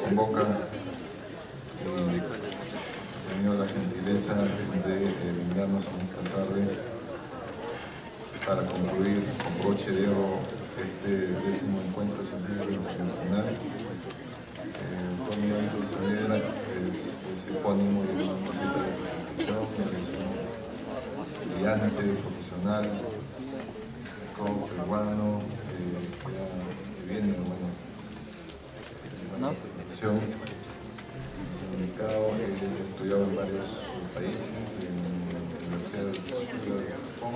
convoca tenido la gentileza de brindarnos en esta tarde para concluir con broche de oro este 10º encuentro científico internacional. Tony Alonso Saavedra es epónimo de una maceta de presentación, es brillante, profesional, peruano, que viene de la profesión, ubicado, he estudiado en varios países, en la Universidad de Japón,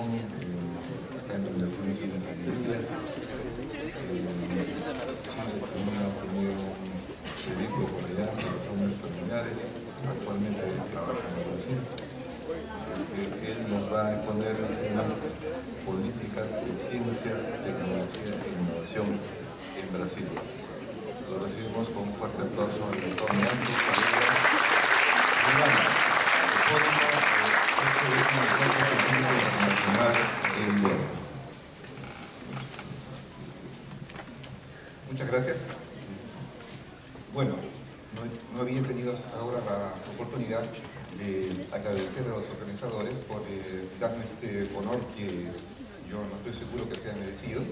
acá en la Universidad de Ingeniería, Chile también ha tenido un proyecto por allá, razones familiares, actualmente trabaja en Brasil. Él nos va a exponer políticas de ciencia, tecnología e innovación en Brasil. Lo recibimos con un fuerte aplauso al doctor Neanto Saavedra, internacional en Lima. Muchas gracias. Bueno, no había tenido hasta ahora la oportunidad de agradecer a los organizadores por darme este honor que yo no estoy seguro que sea merecido,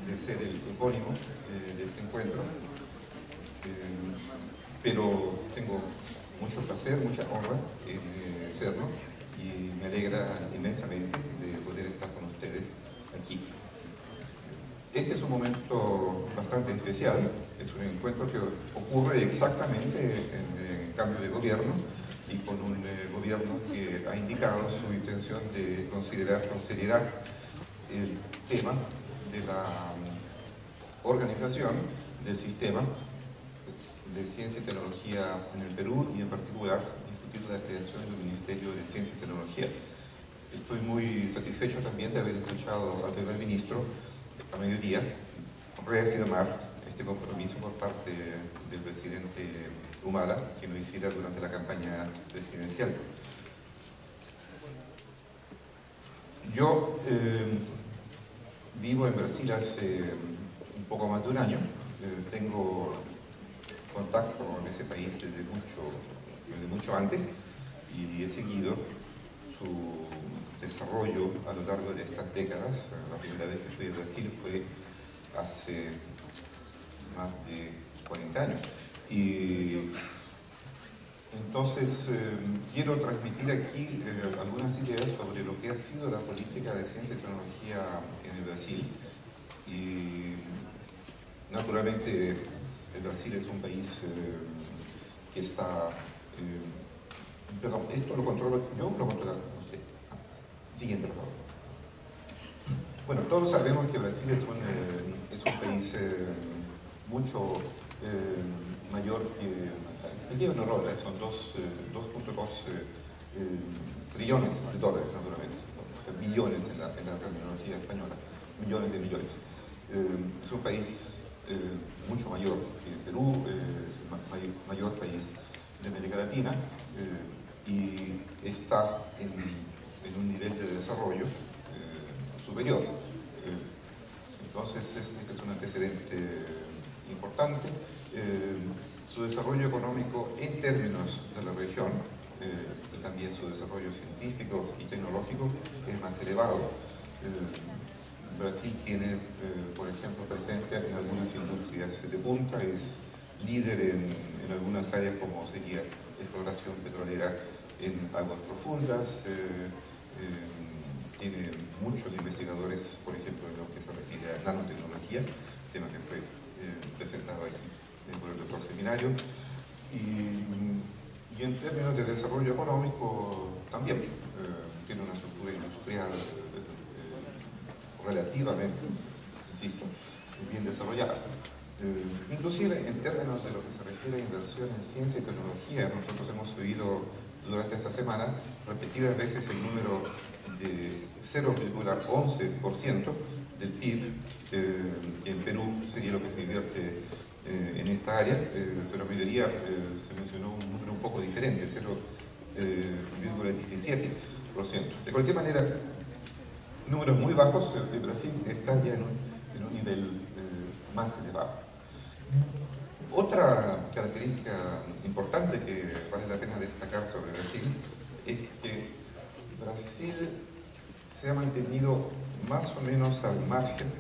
de ser el epónimo de este encuentro, pero tengo mucho placer, mucha honra en serlo y me alegra inmensamente de poder estar con ustedes aquí. Este es un momento bastante especial, es un encuentro que ocurre exactamente en cambio de gobierno y con un gobierno que ha indicado su intención de considerar con seriedad el tema de la organización del sistema de ciencia y tecnología en el Perú y en particular discutir la creación de un Ministerio de Ciencia y Tecnología. Estoy muy satisfecho también de haber escuchado al primer ministro a mediodía reafirmar este compromiso por parte del presidente Humala, quien lo hiciera durante la campaña presidencial. Yo vivo en Brasil hace un poco más de un año, tengo contacto con ese país desde mucho antes y he seguido su desarrollo a lo largo de estas décadas. La primera vez que fui a Brasil fue hace más de 40 años. Y entonces quiero transmitir aquí algunas ideas sobre lo que ha sido la política de ciencia y tecnología en el Brasil. Y naturalmente el Brasil es un país que está... perdón, ¿esto lo controlo yo o lo controla usted? Siguiente, por favor. Bueno, todos sabemos que Brasil es un país mucho mayor que... Aquí hay un error, son 2.2 trillones de dólares, naturalmente, billones en la terminología española, millones de millones. Es un país mucho mayor que Perú, es el mayor país de América Latina y está en un nivel de desarrollo superior. Entonces, este es un antecedente importante. Su desarrollo económico en términos de la región y también su desarrollo científico y tecnológico es más elevado. Brasil tiene, por ejemplo, presencia en algunas industrias de punta, es líder en algunas áreas como sería exploración petrolera en aguas profundas, tiene muchos investigadores, por ejemplo, en lo que se refiere a nanotecnología, tema que fue presentado aquí por el doctor Seminario, y en términos de desarrollo económico también tiene una estructura industrial relativamente, insisto, bien desarrollada. Inclusive en términos de lo que se refiere a inversión en ciencia y tecnología, nosotros hemos oído durante esta semana repetidas veces el número de 0,11% del PIB, que en Perú sería lo que se invierte en esta área, pero a mediodía se mencionó un número un poco diferente, 0,17%. De cualquier manera, números muy bajos, Brasil está ya en un nivel más elevado. Otra característica importante que vale la pena destacar sobre Brasil es que Brasil se ha mantenido más o menos al margen,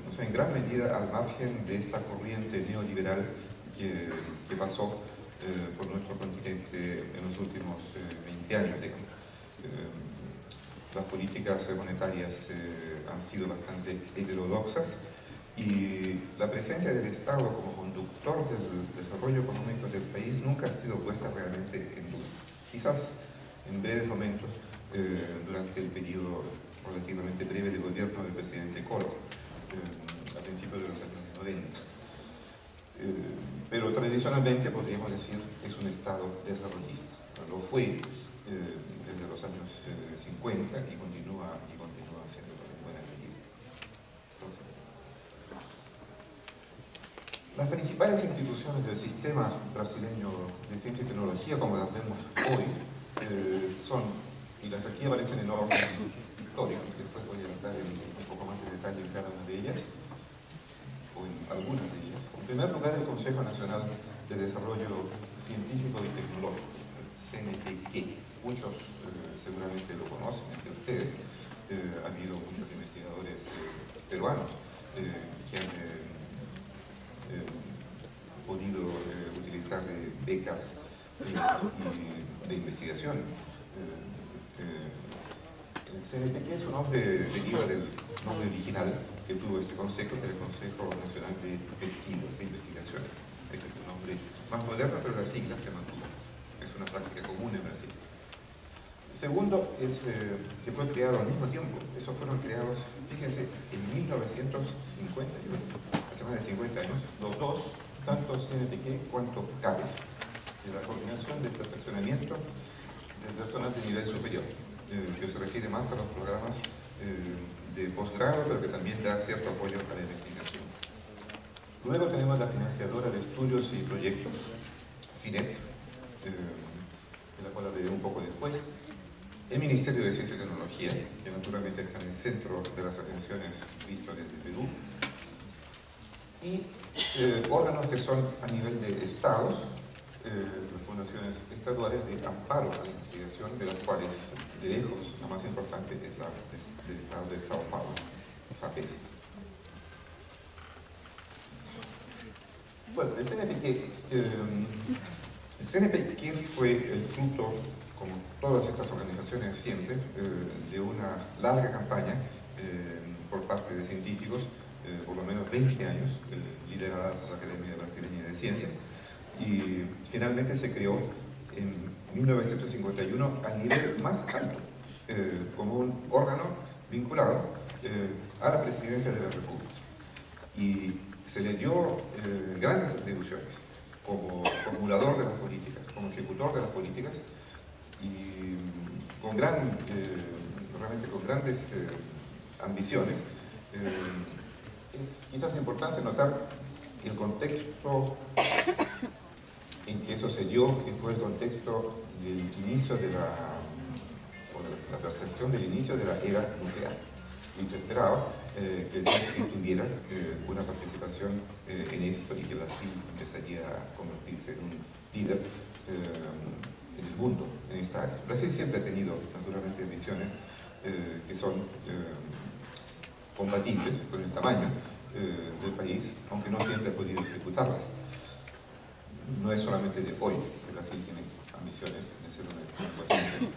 o sea, en gran medida al margen de esta corriente neoliberal que pasó por nuestro continente en los últimos 20 años, digamos. Las políticas monetarias han sido bastante heterodoxas y la presencia del Estado como conductor del desarrollo económico del país nunca ha sido puesta realmente en duda. Quizás en breves momentos durante el periodo relativamente breve de gobierno del presidente Collor, a principios de los años 90. Pero tradicionalmente podríamos decir que es un Estado desarrollista. Lo fue desde los años 50 y continúa siendo en buena medida. Entonces, las principales instituciones del sistema brasileño de ciencia y tecnología, como las vemos hoy, son, y las aquí aparecen en orden histórico, que después voy a entrar en un poco más de detalle en cada una de ellas, o en algunas de ellas. En primer lugar, el Consejo Nacional de Desarrollo Científico y Tecnológico, el CNPq. Muchos seguramente lo conocen entre ustedes. Ha habido muchos investigadores peruanos que han podido utilizar becas de investigación. El CNPq es un nombre deriva del nombre original que tuvo este consejo, que era el Consejo Nacional de Pesquisas, de Investigaciones. Este es el nombre más moderno, pero la sigla se mantuvo. Es una práctica común en Brasil. Segundo es que fue creado al mismo tiempo. Estos fueron creados, fíjense, en 1951, hace más de 50 años, los dos, tanto CNPq cuanto CAPES, de la Coordinación de Perfeccionamiento del Personal de Nivel Superior, que se refiere más a los programas de posgrado, pero que también da cierto apoyo a la investigación. Luego tenemos la financiadora de estudios y proyectos, FINEP, de la cual hablaré un poco después. El Ministerio de Ciencia y Tecnología, que naturalmente está en el centro de las atenciones visto desde Perú, y órganos que son a nivel de estados, las fundaciones estaduales de amparo a la investigación, de las cuales de lejos la más importante es la del estado de Sao Paulo, FAPES. Bueno, el CNPq fue el fruto, como todas estas organizaciones siempre, de una larga campaña por parte de científicos, por lo menos 20 años, liderada por la Academia Brasileña de Ciencias, y finalmente se creó en 1951 al nivel más alto, como un órgano vinculado a la Presidencia de la República. Y se le dio grandes atribuciones como formulador de las políticas, como ejecutor de las políticas, y realmente con grandes ambiciones. Es quizás importante notar el contexto en que eso se dio, que fue el contexto del inicio de la percepción del inicio de la era nuclear. Y se esperaba que el CNPq tuviera una participación en esto y que Brasil empezaría a convertirse en un líder en el mundo en esta área. Brasil siempre ha tenido naturalmente visiones que son compatibles con el tamaño del país, aunque no siempre ha podido ejecutarlas. No es solamente de hoy que Brasil tiene ambiciones de ser una potencia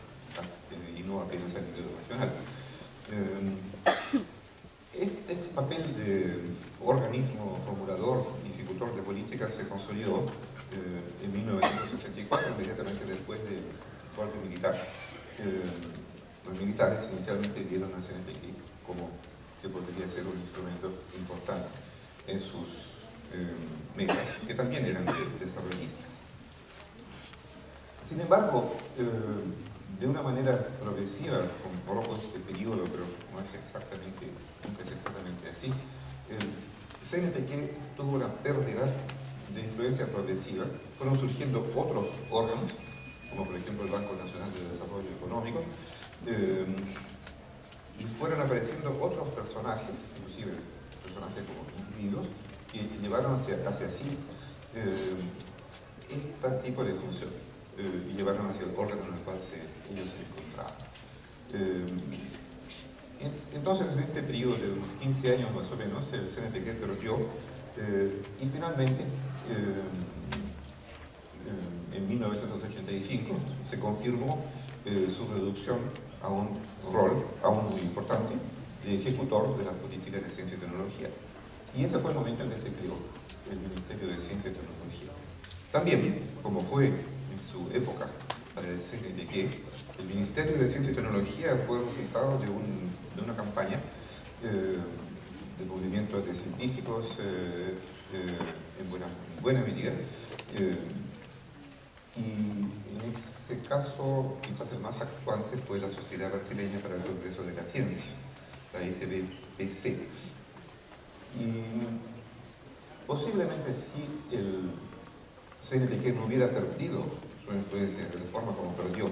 y no apenas a nivel regional. Este papel de organismo formulador y ejecutor de políticas se consolidó en 1964, inmediatamente después del golpe militar. Los militares inicialmente vieron al CNPq como que podría ser un instrumento importante en sus metas, que también eran desarrollistas. Sin embargo, de una manera progresiva, con poco este periodo, pero nunca es exactamente así, el CNPq tuvo una pérdida de influencia progresiva. Fueron surgiendo otros órganos, como por ejemplo el Banco Nacional de Desarrollo Económico, y fueron apareciendo otros personajes, inclusive personajes como individuos, que llevaron hacia sí este tipo de función y llevaron hacia el órgano en el cual ellos se encontraban. Entonces, en este periodo de unos 15 años más o menos, el CNPq perdió y finalmente en 1985 se confirmó su reducción a un rol aún muy importante de ejecutor de las políticas de ciencia y tecnología. Y ese fue el momento en que se creó el Ministerio de Ciencia y Tecnología. También, como fue en su época para el CNPq, el Ministerio de Ciencia y Tecnología fue el resultado de una campaña de movimientos de científicos en buena medida. Y en ese caso, quizás el más actuante fue la Sociedad Brasileña para el Progreso de la Ciencia, la SBPC. Y posiblemente si el CNPq no hubiera perdido su influencia de la forma como perdió,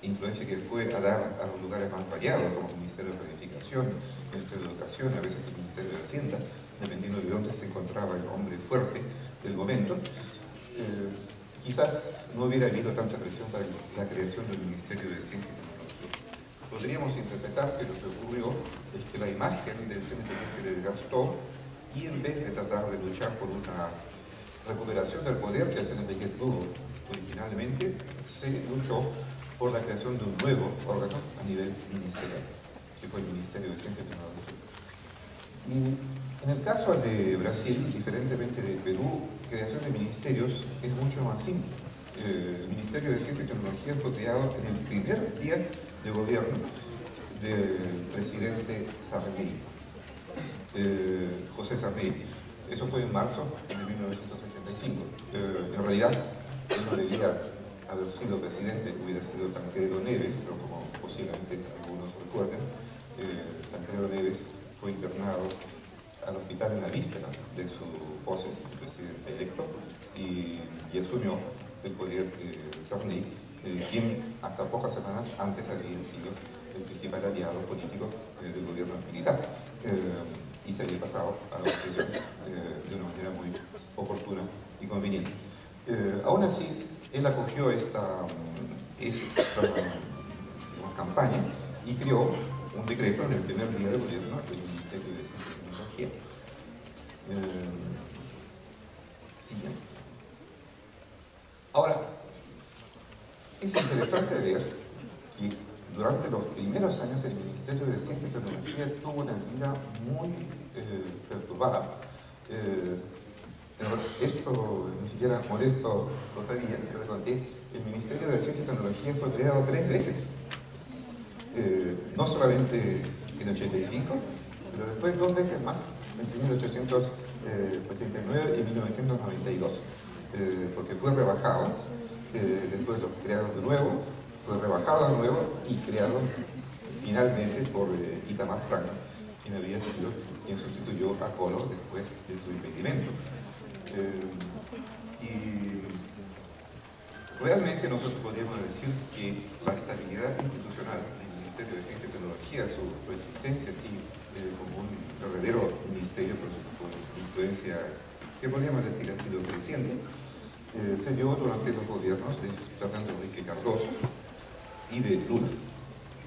influencia que fue a dar a los lugares más variados, como el Ministerio de Planificación, el Ministerio de Educación, a veces el Ministerio de Hacienda, dependiendo de dónde se encontraba el hombre fuerte del momento, quizás no hubiera habido tanta presión para la creación del Ministerio de Ciencia y Tecnología. Podríamos interpretar que lo que ocurrió es que la imagen del CNPq se desgastó y en vez de tratar de luchar por una recuperación del poder que el CNPq tuvo originalmente, se luchó por la creación de un nuevo órgano a nivel ministerial, que fue el Ministerio de Ciencia y Tecnología. Y en el caso de Brasil, diferentemente de Perú, creación de ministerios es mucho más simple. El Ministerio de Ciencia y Tecnología fue creado en el primer día de gobierno del presidente Sarney, José Sarney. Eso fue en marzo de 1985. En realidad, él no debía haber sido presidente, hubiera sido Tancredo Neves, pero como posiblemente algunos recuerden, Tancredo Neves fue internado al hospital en la víspera de su pose de presidente electo y asumió el poder Sarney, quien hasta pocas semanas antes había sido el principal aliado político del gobierno militar y se había pasado a la oposición de una manera muy oportuna y conveniente. Aún así, él acogió esta campaña y creó un decreto en el primer día de gobierno del Ministerio de Ciencia y Tecnología. Siguiente. Ahora, es interesante ver que durante los primeros años el Ministerio de Ciencia y Tecnología tuvo una vida muy perturbada. Esto ni siquiera Modesto lo sabía, yo le conté. El Ministerio de Ciencia y Tecnología fue creado 3 veces. No solamente en 85, pero después 2 veces más, entre 1889 y 1992, porque fue rebajado, después lo crearon de nuevo, fue rebajado de nuevo y creado finalmente por Itamar Franco, quien había sido quien sustituyó a Collor después de su impedimento. Y realmente nosotros podríamos decir que la estabilidad institucional del Ministerio de Ciencia y Tecnología, su existencia así como un verdadero ministerio con influencia, que podríamos decir ha sido creciente, se dio durante los gobiernos de Fernando Henrique Cardoso y de Lula.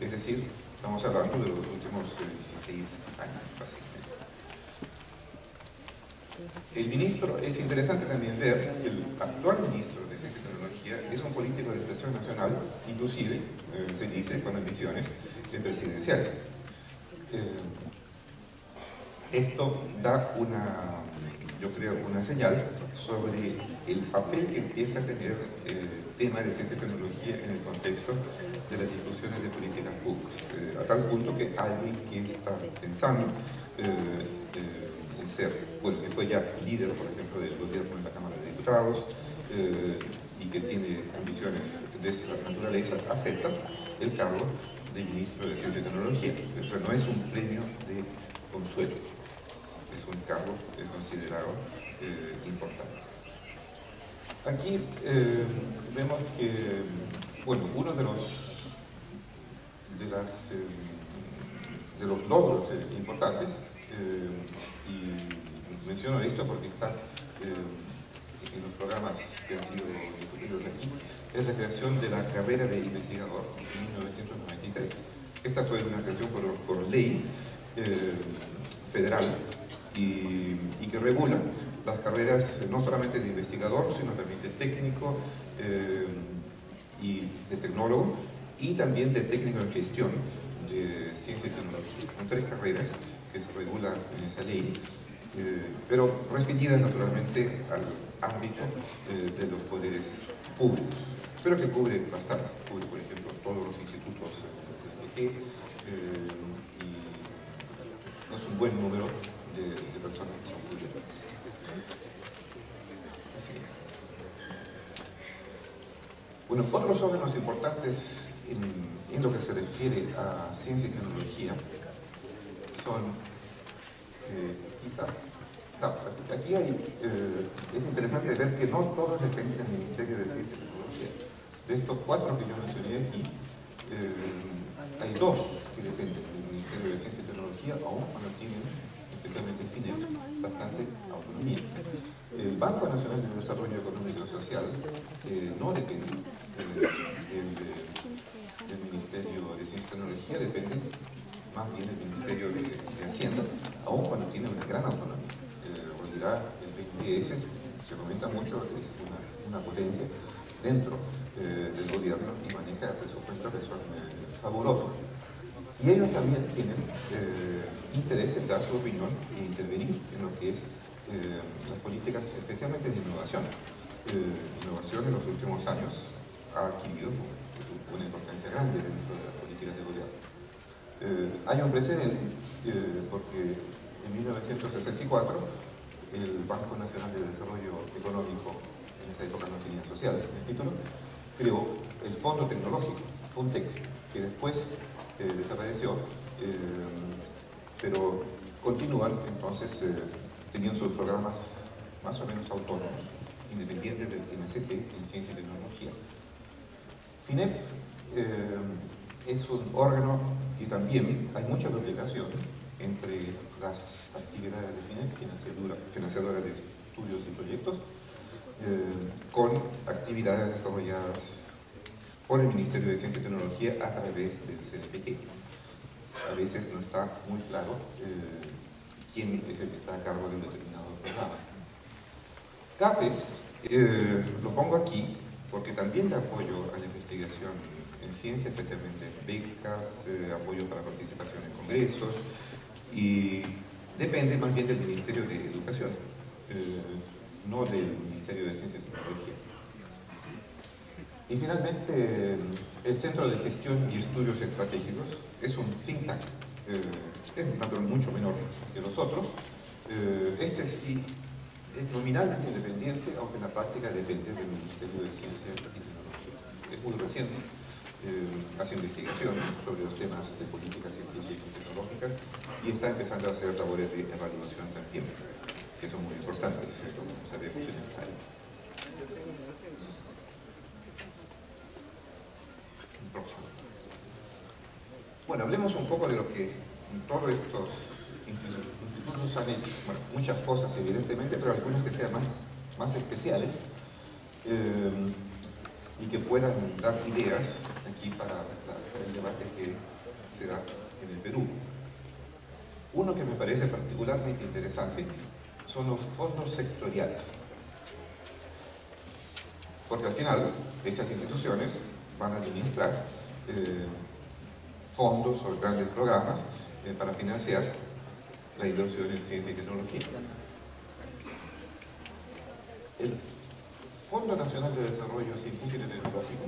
Es decir, estamos hablando de los últimos 16 años, básicamente. El ministro, es interesante también ver que el actual ministro de Ciencia y Tecnología es un político de expresión nacional, inclusive, se dice, con ambiciones presidenciales. Esto da yo creo, una señal sobre el papel que empieza a tener el tema de ciencia y tecnología en el contexto de las discusiones de políticas públicas, a tal punto que alguien que está pensando en ser, bueno, que fue ya líder, por ejemplo, del gobierno en la Cámara de Diputados y que tiene ambiciones de esa naturaleza, acepta el cargo de ministro de Ciencia y Tecnología. Eso no es un premio de consuelo, es un cargo considerado importante. Aquí vemos que, bueno, uno de los logros importantes y menciono esto porque está en los programas que han sido discutidos aquí, es la creación de la carrera de investigador en 1993. Esta fue una creación por ley federal y que regula las carreras no solamente de investigador, sino también de técnico y de tecnólogo, y también de técnico en gestión de ciencia y tecnología. Son 3 carreras que se regulan en esa ley, pero referidas naturalmente al ámbito de los poderes públicos, pero que cubre bastante, cubre por ejemplo todos los institutos del CNPq, y es un buen número de personas que son cubiertas. Bueno, otros órganos importantes en lo que se refiere a ciencia y tecnología son quizás, aquí es interesante ver que no todos dependen del Ministerio de Ciencia y Tecnología. De estos 4 que yo mencioné aquí, hay 2 que dependen del Ministerio de Ciencia y Tecnología, aún cuando tienen, especialmente FINEP, bastante autonomía. El Banco Nacional de Desarrollo Económico y Social no depende del Ministerio de Ciencia y Tecnología, depende más bien del Ministerio de Hacienda, aun cuando tiene una gran autonomía. En realidad, el BNDES, se comenta mucho, es una potencia dentro del gobierno y maneja presupuestos que son fabulosos. Y ellos también tienen interés en dar su opinión e intervenir en lo que es las políticas, especialmente de innovación. Innovación en los últimos años ha adquirido una importancia grande dentro de las políticas de gobierno. Hay un precedente porque en 1964 el Banco Nacional de Desarrollo Económico, en esa época no tenía social el título, creó el Fondo Tecnológico, FUNTEC, que después desapareció, pero continúan entonces teniendo sus programas más o menos autónomos, independientes del MST en ciencia y tecnología. FINEP es un órgano que también hay mucha duplicación entre las actividades de FINEP, financiadora de estudios y proyectos, con actividades desarrolladas por el Ministerio de Ciencia y Tecnología a través del CNPq. A veces no está muy claro quién es el que está a cargo de un determinado programa. CAPES, lo pongo aquí porque también da apoyo a la investigación en ciencia, especialmente becas, apoyo para participación en congresos, y depende más bien del Ministerio de Educación, no del Ministerio de Ciencia y Tecnología. Y finalmente, el Centro de Gestión y Estudios Estratégicos es un think tank, es un patrón mucho menor que los otros. Este sí es nominalmente independiente, aunque en la práctica depende del Ministerio de Ciencia y Tecnología. Es muy reciente, hace investigación sobre los temas de políticas científicas y tecnológicas y está empezando a hacer labores de evaluación también, que son muy importantes, como sabemos en esta área. Bueno, hablemos un poco de lo que todos estos institutos han hecho. Bueno, muchas cosas evidentemente, pero algunas que sean más especiales y que puedan dar ideas aquí para el debate que se da en el Perú. Uno que me parece particularmente interesante son los fondos sectoriales, porque al final estas instituciones van a administrar fondos o grandes programas para financiar la inversión en ciencia y tecnología. El Fondo Nacional de Desarrollo Científico y Tecnológico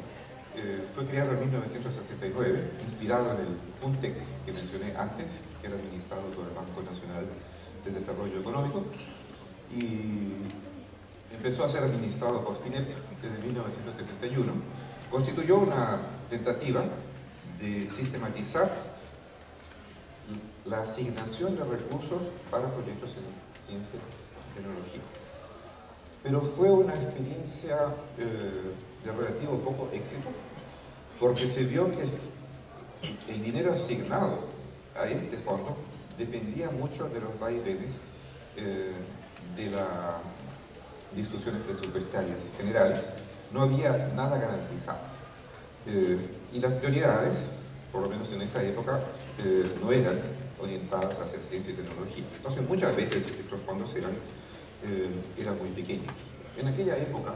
fue creado en 1969, inspirado en el FUNTEC que mencioné antes, que era administrado por el Banco Nacional de Desarrollo Económico, y empezó a ser administrado por FINEP desde 1971. Constituyó una tentativa de sistematizar la asignación de recursos para proyectos en ciencia y tecnología. Pero fue una experiencia de relativo poco éxito, porque se vio que el dinero asignado a este fondo dependía mucho de los vaivenes de las discusiones presupuestarias generales, no había nada garantizado. Y las prioridades, por lo menos en esa época, no eran orientadas hacia ciencia y tecnología. Entonces, muchas veces estos fondos eran muy pequeños. En aquella época,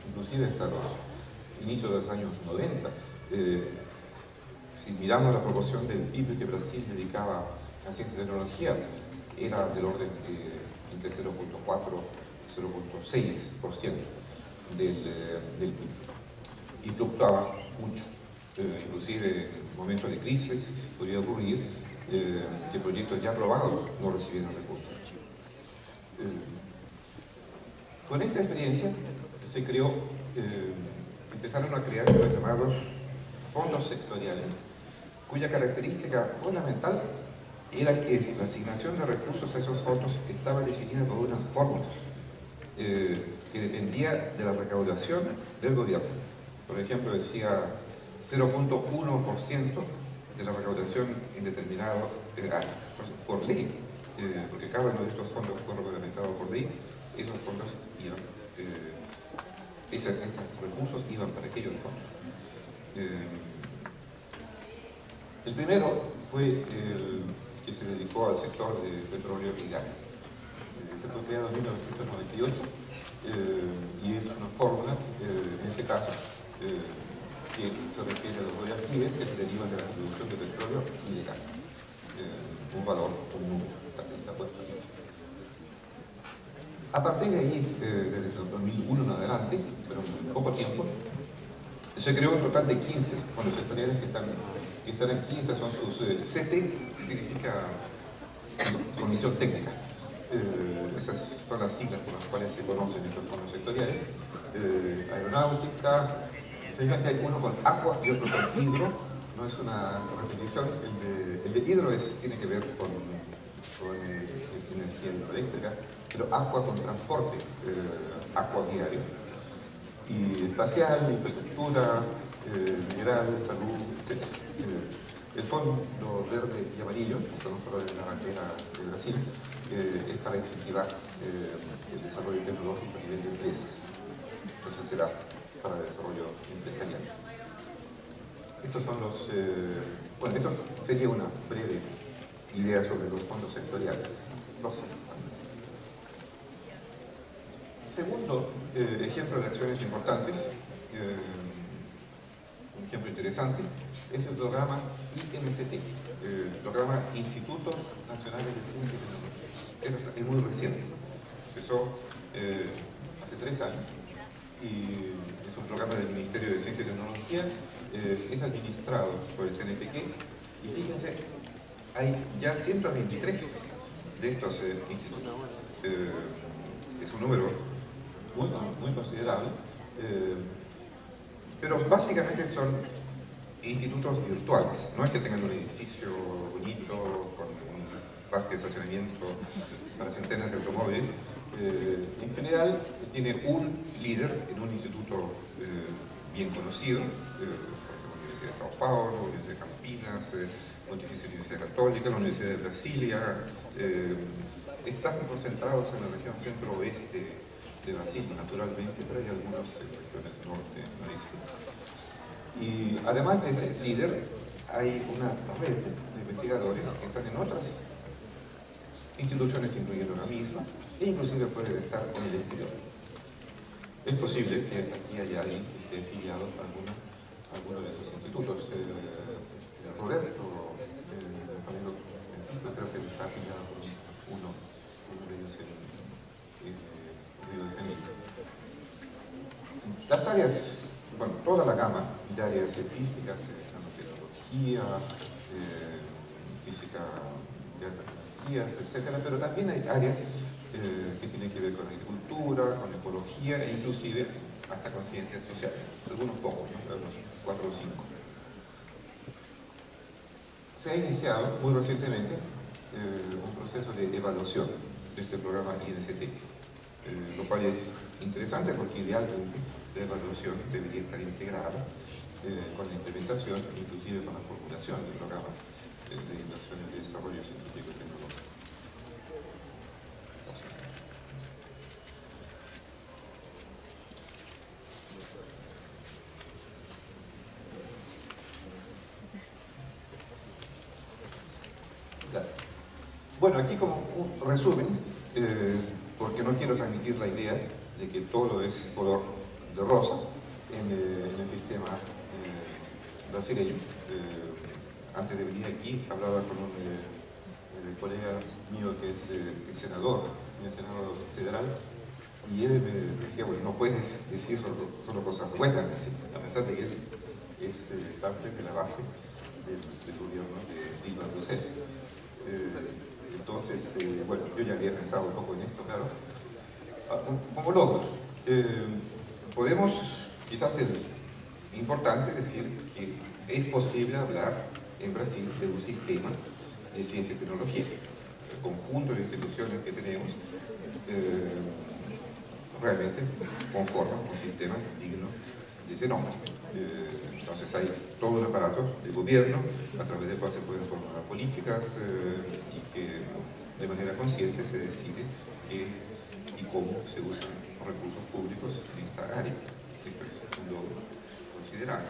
inclusive hasta los inicios de los años 90, si miramos la proporción del PIB que Brasil dedicaba a ciencia y tecnología, era del orden de entre 0.4 y 0.6% del PIB. Y fluctuaba mucho. Inclusive en momentos de crisis podría ocurrir que proyectos ya aprobados no recibieran recursos. Con esta experiencia se creó, empezaron a crearse los llamados fondos sectoriales, cuya característica fundamental era que la asignación de recursos a esos fondos estaba definida por una fórmula que dependía de la recaudación del gobierno. Por ejemplo, decía 0.1% de la recaudación en determinado año. Entonces, por ley, porque cada uno de estos fondos fue reglamentado por ley, esos fondos iban, estos recursos iban para aquellos fondos. El primero fue el que se dedicó al sector de petróleo y gas. Se fue creado en 1998 y es una fórmula, en este caso, que se refiere a los royalties que se derivan de la producción de petróleo y de gas. Un valor, un número, está puesto aquí. A partir de ahí, desde el 2001 en adelante, pero en poco tiempo, se creó un total de 15 fondos sectoriales que están aquí. Estas son sus CT, que significa Comisión Técnica. Esas son las siglas por las cuales se conocen estos fondos sectoriales. Aeronáutica, se fijan que hay uno con agua y otro con hidro. No es una repetición, el de hidro tiene que ver con energía hidroeléctrica, pero agua con transporte, agua viario. Y espacial, infraestructura, mineral, salud, etc. El Fondo Verde y Amarillo, que son los colores de la bandera de Brasil, es para incentivar el desarrollo tecnológico a nivel de empresas. Entonces será para el desarrollo empresarial. Estos son los... bueno, esto sería una breve idea sobre los fondos sectoriales. Segundo ejemplo de acciones importantes, un ejemplo interesante, es el programa INCT, el programa Institutos Nacionales de Ciencia y Tecnología. Es muy reciente, empezó hace 3 años y es un programa del Ministerio de Ciencia y Tecnología, es administrado por el CNPq y fíjense, hay ya 123 de estos institutos. Es un número muy considerable, pero básicamente son institutos virtuales. No es que tengan un edificio bonito con un parque de estacionamiento para centenas de automóviles. En general tiene un líder en un instituto bien conocido, por ejemplo, la Universidad de Sao Paulo, la Universidad de Campinas, Pontificia Universidad Católica, la Universidad de Brasilia. Están concentrados en la región centro-oeste de Brasil, naturalmente, pero hay algunas regiones norte, noreste. Y además de ese líder, hay una red de investigadores que están en otras instituciones, incluyendo la misma, e inclusive pueden estar en el exterior. Es posible que aquí haya alguien que esté afiliado a alguno de esos institutos. Roberto, creo que está afiliado con uno de ellos en Río de Janeiro. Las áreas, bueno, toda la gama de áreas científicas, nanotecnología, física de altas energías, etc. Pero también hay áreas que tienen que ver con agricultura, con ecología e inclusive hasta con ciencias sociales. Algunos pocos, ¿no? Unos 4 o 5. Se ha iniciado muy recientemente un proceso de evaluación de este programa INCT, lo cual es interesante porque idealmente la evaluación debería estar integrada con la implementación e inclusive con la formulación de programas de inversión y desarrollo científico y tecnológico. Bueno, aquí como un resumen, porque no quiero transmitir la idea de que todo es color de rosa en el sistema brasileño. Antes de venir aquí hablaba con un colega mío que es senador en el Senado Federal, y él me decía, bueno, no puedes decir solo cosas buenas, a pesar de que él es parte de la base del gobierno de Dilma Rousseff. Entonces, bueno, yo ya había pensado un poco en esto, claro. Como logros, podemos, quizás es importante decir que es posible hablar en Brasil de un sistema de ciencia y tecnología. El conjunto de instituciones que tenemos realmente conforman un sistema digno de ese nombre. Entonces hay todo un aparato de gobierno a través del cual se pueden formar políticas y que de manera consciente se decide qué y cómo se usan los recursos públicos en esta área. Esto es un logro considerable.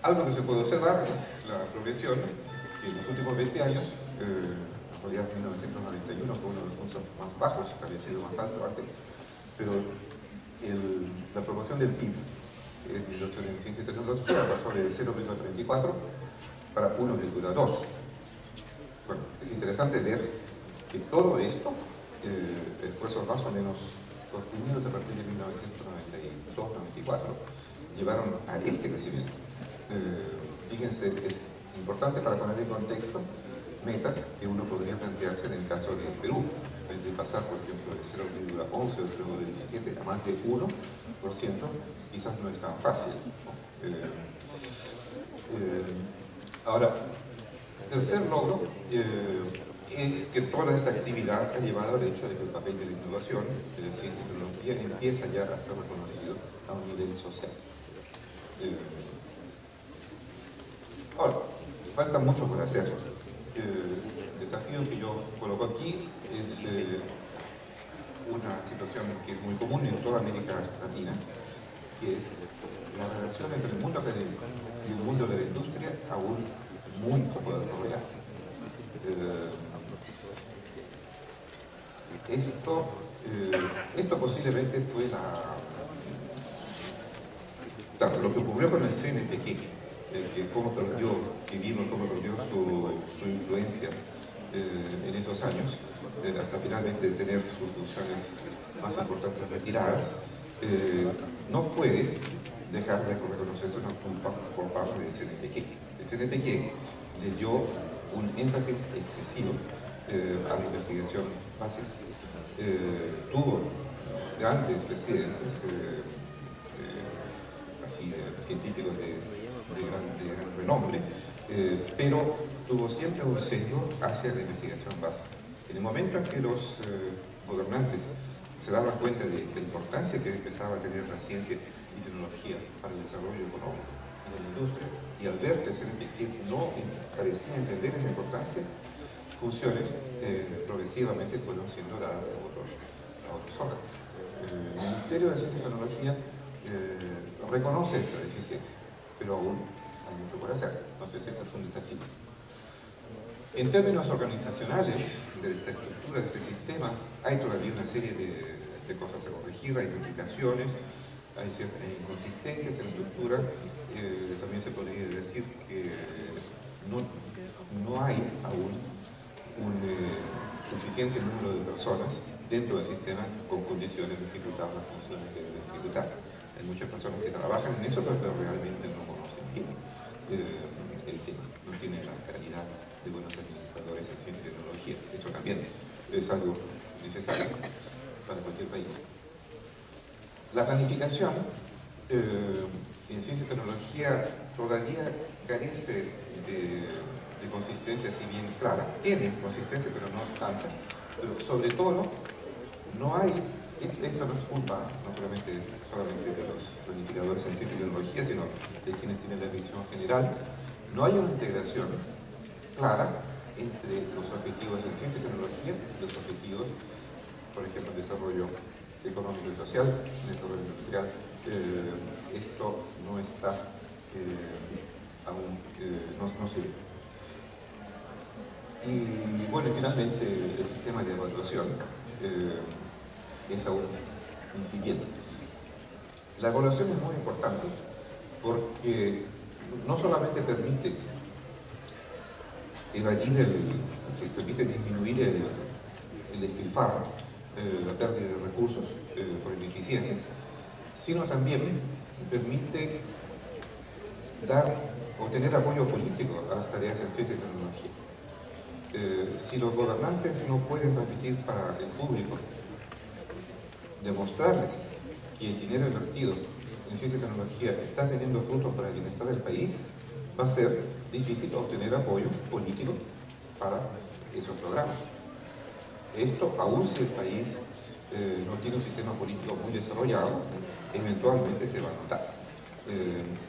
Algo que se puede observar es la progresión que en los últimos 20 años, en realidad 1991 fue uno de los puntos más bajos, que había sido más alto antes, pero la proporción del PIB en inversión en ciencia y tecnología pasó de 0,34 para 1,2. Bueno, es interesante ver que todo esto, esfuerzos más o menos sostenidos a partir de 1992-94, llevaron a este crecimiento. Fíjense, es importante para poner en contexto metas que uno podría plantearse en el caso de Perú, de pasar, por ejemplo, de 0,11 o 0,17 a más de 1%, quizás no es tan fácil, ¿no? Ahora, tercer logro es que toda esta actividad ha llevado al hecho de que el papel de la innovación, de la ciencia y tecnología, empieza ya a ser reconocido a un nivel social. Ahora, falta mucho por hacer. El desafío que yo coloco aquí es una situación que es muy común en toda América Latina, que es la relación entre el mundo académico y el mundo de la industria aún muy poco desarrollada. Esto posiblemente fue lo que ocurrió con el CNPq, que vimos cómo perdió su influencia en esos años, hasta finalmente tener sus funciones más importantes retiradas, no puede dejar de reconocerse una culpa por parte del CNPq. El CNPq le dio un énfasis excesivo a la investigación básica. Tuvo grandes presidentes, científicos de gran renombre, pero tuvo siempre un sesgo hacia la investigación básica. En el momento en que los gobernantes se daban cuenta de la importancia que empezaba a tener la ciencia y tecnología para el desarrollo económico y de la industria, y al ver que el CNPq no parecía entender esa importancia, funciones progresivamente fueron siendo dadas a otros órganos. El Ministerio de Ciencia y Tecnología reconoce esta deficiencia, pero aún hay mucho por hacer. Entonces, este es un desafío. En términos organizacionales de esta estructura, de este sistema, hay todavía una serie de cosas a corregir, hay complicaciones, hay ciertas inconsistencias en la estructura. También se podría decir que no hay aún un suficiente número de personas dentro del sistema con condiciones de ejecutar las funciones que deben ejecutar. Hay muchas personas que trabajan en eso, pero realmente no conocen bien el tema, no tienen la calidad de buenos administradores en ciencia y tecnología. Esto también es algo necesario para cualquier país. La planificación en ciencia y tecnología todavía carece de consistencia, si bien clara. Tiene consistencia, pero no tanta. Pero sobre todo, no hay, esto no es culpa no solamente de los planificadores en ciencia y tecnología, sino de quienes tienen la visión general. No hay una integración clara entre los objetivos en ciencia y tecnología y los objetivos, por ejemplo, en desarrollo económico y social, en desarrollo industrial. Esto no está aún, no se Y bueno, finalmente el sistema de evaluación es aún incipiente. La evaluación es muy importante porque no solamente permite permite disminuir el despilfarro, la pérdida de recursos por ineficiencias, sino también permite obtener apoyo político a las tareas en ciencia y tecnología. Si los gobernantes no pueden transmitir para el público, demostrarles que el dinero invertido en ciencia y tecnología está teniendo frutos para el bienestar del país, va a ser difícil obtener apoyo político para esos programas. Esto, aún si el país no tiene un sistema político muy desarrollado, eventualmente se va a notar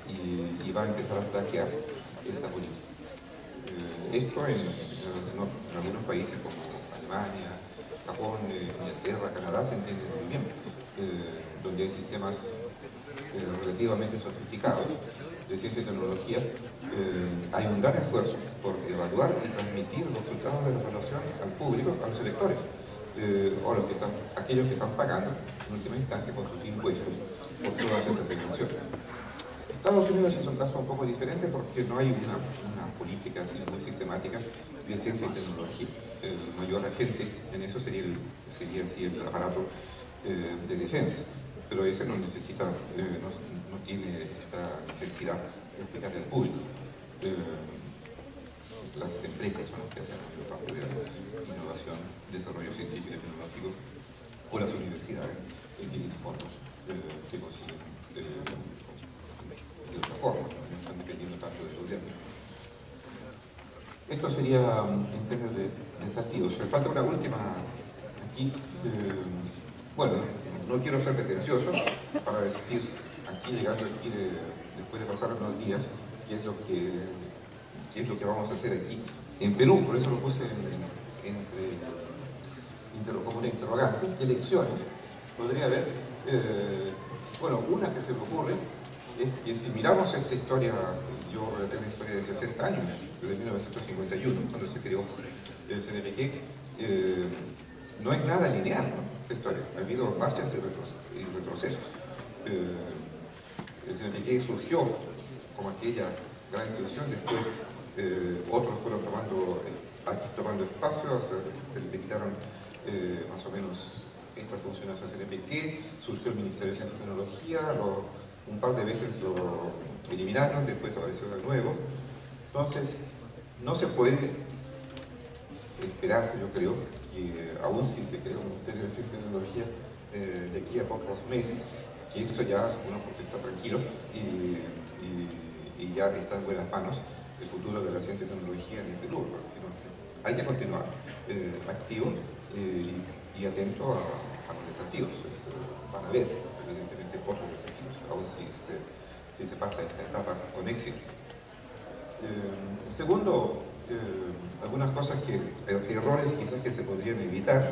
y va a empezar a flaquear esta política. Esto en algunos países como Alemania, Japón, Inglaterra, Canadá se entiende muy bien, donde hay sistemas relativamente sofisticados de ciencia y tecnología. Hay un gran esfuerzo por evaluar y transmitir los resultados de la evaluación al público, a los electores, o aquellos que están pagando en última instancia con sus impuestos por todas estas evaluaciones. Estados Unidos es un caso un poco diferente porque no hay una política así muy sistemática de ciencia y tecnología. El mayor agente en eso sería así el aparato de defensa, pero ese no necesita, no tiene esta necesidad de explicarle al público. Las empresas son las que hacen la parte de la innovación, desarrollo científico y tecnológico, o las universidades que tienen fondos que consiguen de otra forma, no están dependiendo tanto del gobierno. Esto sería en términos de desafíos. Me falta una última aquí. Bueno, no quiero ser pretencioso para decir llegando aquí después de pasar unos días, qué es lo que vamos a hacer aquí en Perú. Por eso lo puse como una interrogante. ¿Qué lecciones podría haber? Bueno, una que se me ocurre es que si miramos esta historia, yo relaté una historia de 60 años, de 1951, cuando se creó el CNPq, no es nada lineal, ¿no? Esta historia. Ha habido marchas y retrocesos. El CNPq surgió como aquella gran institución, después otros fueron tomando espacio, se le quitaron más o menos estas funciones al CNPq, surgió el Ministerio de Ciencia y Tecnología, un par de veces lo eliminaron, después apareció de nuevo. Entonces, no se puede esperar, yo creo, que aún si se crea un Ministerio de Ciencia y Tecnología de aquí a pocos meses, que eso ya uno porque está tranquilo y ya está en buenas manos el futuro de la ciencia y tecnología en el Perú. Sino, hay que continuar activo y atento a los desafíos. Van a haber, evidentemente, otros desafíos, aún si se pasa esta etapa con éxito. Segundo, algunas cosas errores quizás que se podrían evitar,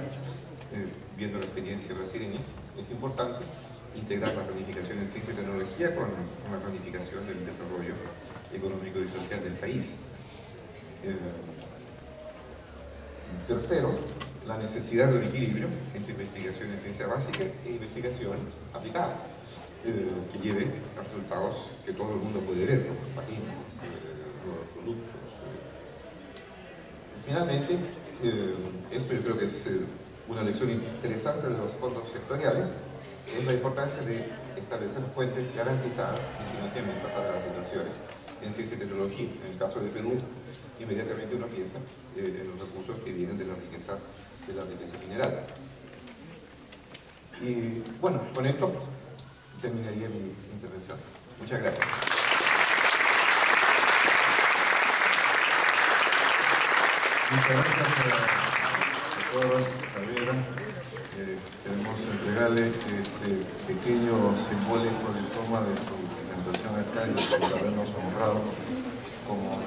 viendo la experiencia brasileña. Es importante integrar la planificación en ciencia y tecnología con una planificación del desarrollo económico y social del país. Tercero, la necesidad de un equilibrio entre investigación en ciencia básica e investigación aplicada, que lleve a resultados que todo el mundo puede ver, como patentes, nuevos productos. Finalmente, esto yo creo que es una lección interesante de los fondos sectoriales, es la importancia de establecer fuentes garantizadas de financiamiento para las inversiones en ciencia y tecnología. En el caso de Perú, inmediatamente uno piensa en los recursos que vienen de la riqueza mineral. Y bueno, con esto terminaría mi intervención. Muchas gracias. Muchas gracias a todos, Javiera. Queremos entregarle este pequeño simbólico diploma de su presentación acá y por habernos honrado como